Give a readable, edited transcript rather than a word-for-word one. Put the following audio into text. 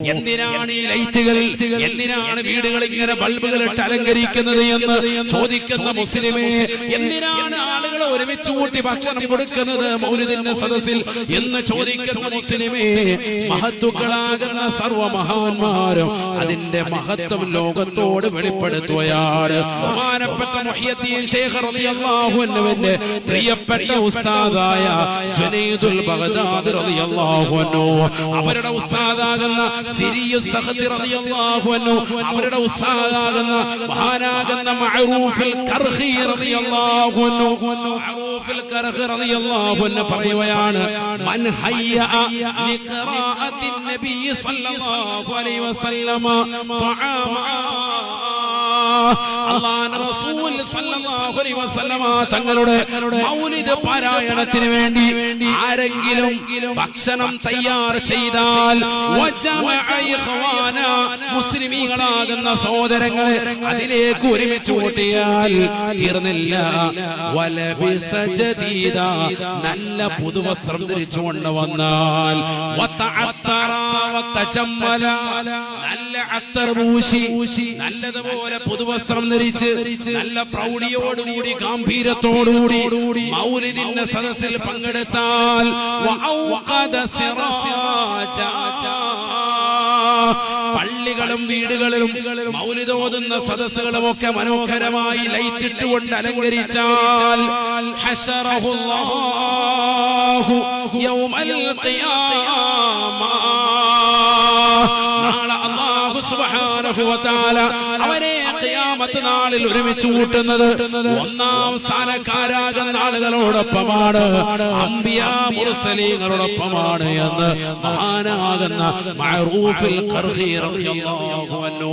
എന്തിനാണ് ഈ ലൈറ്റുകൾ, എന്തിനാണ് വീടുകൾ ഇങ്ങനെ ബൾബുകൾ ഇട്ട് അലങ്കരിക്കുന്നത് എന്ന് ചോദിക്കുന്ന മുസ്ലിമേ, എന്തിനാണ് ആളുകൾ ഒരുമിച്ച് കൂട്ടി ഭക്ഷണം കൊടുക്കുന്നത് മൗലിദിന്റെ സദസ്സിൽ എന്ന് ചോദിക്കുന്ന മുസ്ലിമേ, മഹത്തുക്കളാകുന്ന സർവമഹാന്മാരും അതിന്റെ മഹത്വം ലോകത്തോട് വെളിപ്പെടുത്തുകയാണ്. ബഹുമാനപ്പെട്ട മുഹ്യിദ്ദീൻ ശൈഖ് റളിയല്ലാഹു അൻഹുവിന്റെ പ്രിയപ്പെട്ട ഉസ്താദായ ജുനൈദുൽ ബഗ്ദാദി റളിയല്ലാഹു അൻഹു, അവരുടെ ഉസ്താദാകുന്ന സിരിയുസ് സഖതി റളിയല്ലാഹു അൻഹു, അവരുടെ ഉസ്താദാകുന്ന മഹാനാകുന്ന മഅറൂഫുൽ കർഖി റളിയല്ലാഹു അൻഹു, മഅറൂഫുൽ കർഖി റളിയല്ലാഹു അൻഹു പറയുകയാണ്, മൻ ഹയ്യ ലിഖറാഅത്തിൻ നബി സ്വല്ലല്ലാഹു അലൈഹി വസല്ലമ തആമ അല്ലാഹുവിന്റെ റസൂൽ സല്ലല്ലാഹു അലൈഹി വസല്ലമ തങ്ങളുടെ മൗലിദ് പാരായണത്തിന് വേണ്ടി ആരെങ്കിലും ഭക്ഷണം തയ്യാർ ചെയ്താൽ മുസ്ലിമീങ്ങളാകുന്ന സഹോദരങ്ങളെ അതിലേക്ക് ഒരുമിച്ച് കൂട്ടിയാൽ തീർന്നില്ല. വലബിസ ജദീദ, നല്ല പുതുവസ്ത്രം ധരിച്ചുകൊണ്ട് വന്നാൽ, വതഅത്തറ വതജമ്മല, നല്ല അത്തർ പൂശി നല്ലതുപോലെ പുതുവസ്ത്രം ധരിച്ച് നല്ല പ്രൗഢിയോടുകൂടി ഗാംഭീര്യത്തോടുകൂടി മൗലിദിന്റെ സദസ്സിൽ പങ്കെടുത്താൽ, പള്ളികളും വീടുകളിലും മൗലിദ് ഓതുന്ന സദസ്സുകളും ഒക്കെ മനോഹരമായി ലൈറ്റ് ഇട്ടുകൊണ്ട് അലങ്കരിച്ചാൽ, ഹശറഹുല്ലാഹു യൗമൽ ഖിയാമ, നാളെ അല്ലാഹു സുബ്ഹാനഹു വ തആല അവരെ ഖിയാമത്ത് നാളിൽ ഒരുമിച്ച് കൂട്ടുന്നത് ഒന്നാം സ്ഥാനക്കാരാകുന്ന ആളുകളോടൊപ്പമാണ്, അംബിയാ മുർസലീങ്ങളോടൊപ്പമാണ് എന്ന് മഹാനാകുന്ന മഅറൂഫുൽ ഖർഖി റളിയല്ലാഹു അൻഹു